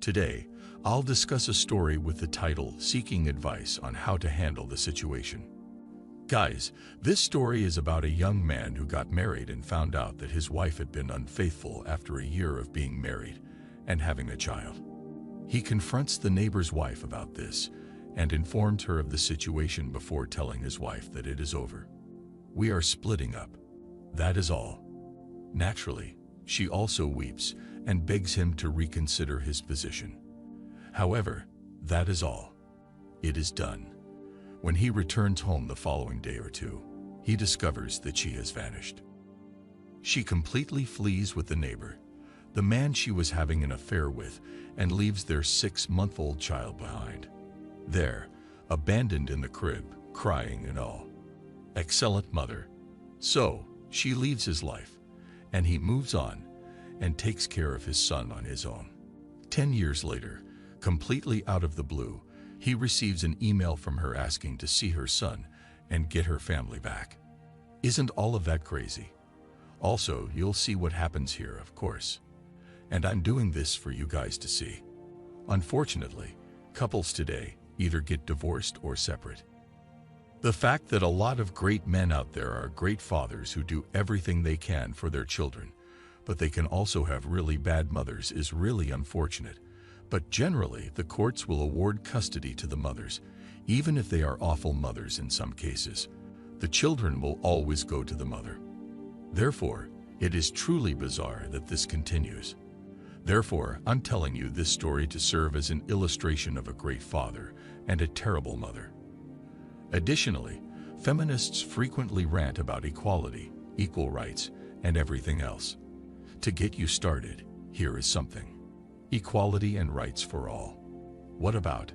Today, I'll discuss a story with the title Seeking Advice on How to Handle the Situation. Guys, this story is about a young man who got married and found out that his wife had been unfaithful after a year of being married and having a child. He confronts the neighbor's wife about this and informs her of the situation before telling his wife that it is over. We are splitting up. That is all. Naturally, she also weeps and begs him to reconsider his position. However, that is all. It is done. When he returns home the following day or two, he discovers that she has vanished. She completely flees with the neighbor, the man she was having an affair with, and leaves their 6-month-old child behind. There, abandoned in the crib, crying and all. Excellent mother. So, she leaves his life, and he moves on and takes care of his son on his own. 10 years later, completely out of the blue, he receives an email from her asking to see her son and get her family back. Isn't all of that crazy? Also, you'll see what happens here, of course. And I'm doing this for you guys to see. Unfortunately, couples today either get divorced or separate. The fact that a lot of great men out there are great fathers who do everything they can for their children, but they can also have really bad mothers is really unfortunate. But generally, the courts will award custody to the mothers, even if they are awful mothers in some cases. The children will always go to the mother. Therefore, it is truly bizarre that this continues. Therefore, I'm telling you this story to serve as an illustration of a great father and a terrible mother. Additionally, feminists frequently rant about equality, equal rights, and everything else. To get you started, here is something. Equality and rights for all. What about?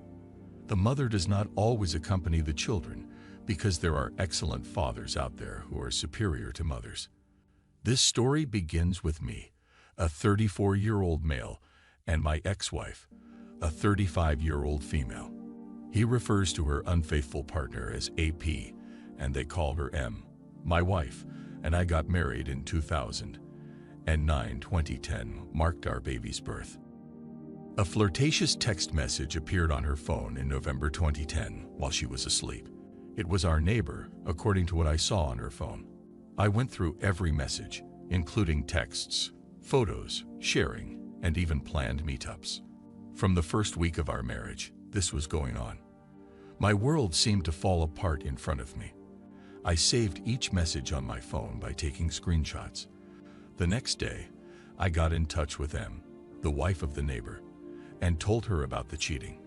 The mother does not always accompany the children because there are excellent fathers out there who are superior to mothers. This story begins with me, a 34-year-old male, and my ex-wife, a 35-year-old female. He refers to her unfaithful partner as AP, and they call her M. My wife and I got married in 2000, and 2010 marked our baby's birth. A flirtatious text message appeared on her phone in November 2010 while she was asleep. It was our neighbor, according to what I saw on her phone. I went through every message, including texts, photos, sharing, and even planned meetups. From the first week of our marriage, this was going on. My world seemed to fall apart in front of me. I saved each message on my phone by taking screenshots. The next day, I got in touch with M, the wife of the neighbor, and told her about the cheating.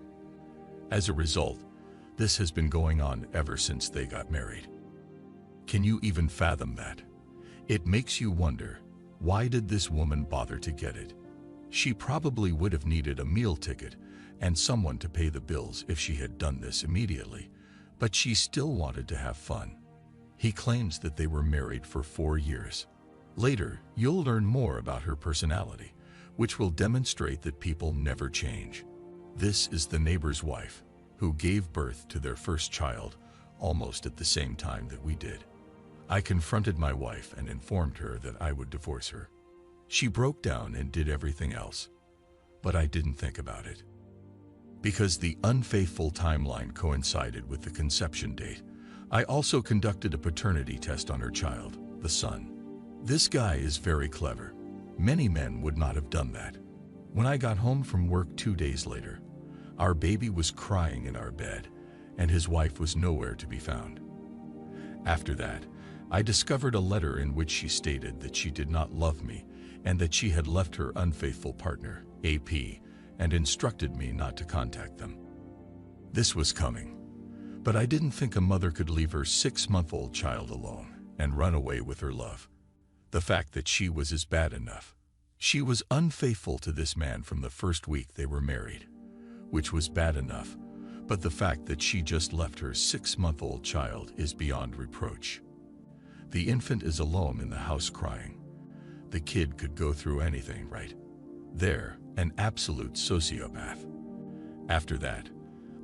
As a result, this has been going on ever since they got married. Can you even fathom that? It makes you wonder, why did this woman bother to get it? She probably would have needed a meal ticket and someone to pay the bills if she had done this immediately, but she still wanted to have fun. He claims that they were married for 4 years. Later, you'll learn more about her personality, which will demonstrate that people never change. This is the neighbor's wife, who gave birth to their first child almost at the same time that we did. I confronted my wife and informed her that I would divorce her. She broke down and did everything else, but I didn't think about it. Because the unfaithful timeline coincided with the conception date, I also conducted a paternity test on her child, the son. This guy is very clever. Many men would not have done that. When I got home from work 2 days later, our baby was crying in our bed, and his wife was nowhere to be found. After that, I discovered a letter in which she stated that she did not love me and that she had left her unfaithful partner, AP, and instructed me not to contact them. This was coming, but I didn't think a mother could leave her 6-month-old child alone and run away with her love. The fact that she was is bad enough. She was unfaithful to this man from the first week they were married, which was bad enough, but the fact that she just left her 6-month-old child is beyond reproach. The infant is alone in the house crying. The kid could go through anything, right? There, an absolute sociopath. After that,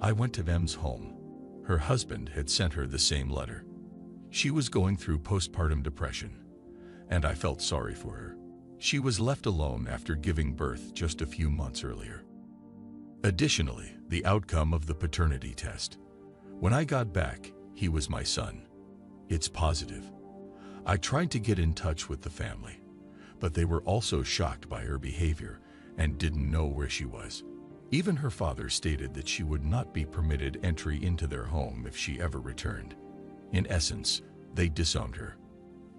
I went to M's home. Her husband had sent her the same letter. She was going through postpartum depression, and I felt sorry for her. She was left alone after giving birth just a few months earlier. Additionally, the outcome of the paternity test. When I got back, he was my son. It's positive. I tried to get in touch with the family, but they were also shocked by her behavior and didn't know where she was. Even her father stated that she would not be permitted entry into their home if she ever returned. In essence, they disowned her.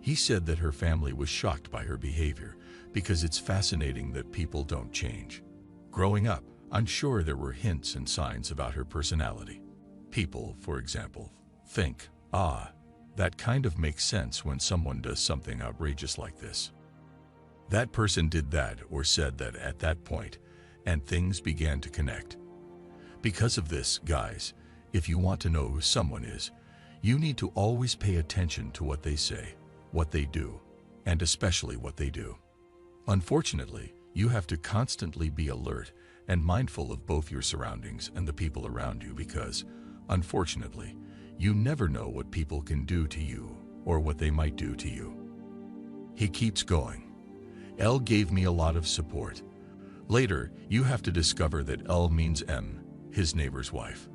He said that her family was shocked by her behavior because it's fascinating that people don't change. Growing up, I'm sure there were hints and signs about her personality. People, for example, think, that kind of makes sense when someone does something outrageous like this. That person did that or said that at that point, and things began to connect. Because of this, guys, if you want to know who someone is, you need to always pay attention to what they say, what they do, and especially what they do. Unfortunately, you have to constantly be alert and mindful of both your surroundings and the people around you because, unfortunately, you never know what people can do to you or what they might do to you. He keeps going. L gave me a lot of support. Later, you have to discover that L means M, his neighbor's wife.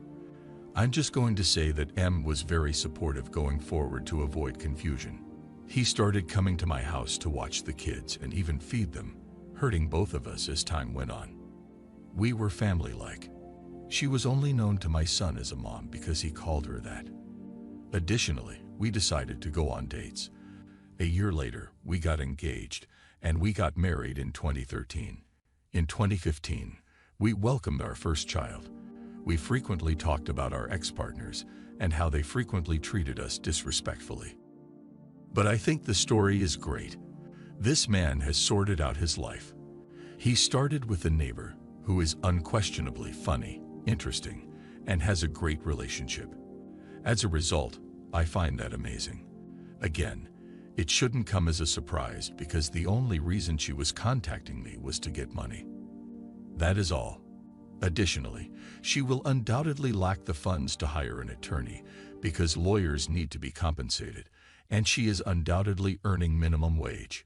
I'm just going to say that M was very supportive going forward to avoid confusion. He started coming to my house to watch the kids and even feed them, hurting both of us as time went on. We were family-like. She was only known to my son as a mom because he called her that. Additionally, we decided to go on dates. A year later, we got engaged, and we got married in 2013. In 2015, we welcomed our first child. We frequently talked about our ex-partners and how they frequently treated us disrespectfully. But I think the story is great. This man has sorted out his life. He started with a neighbor who is unquestionably funny, interesting, and has a great relationship. As a result, I find that amazing. Again, it shouldn't come as a surprise because the only reason she was contacting me was to get money. That is all. Additionally, she will undoubtedly lack the funds to hire an attorney because lawyers need to be compensated, and she is undoubtedly earning minimum wage.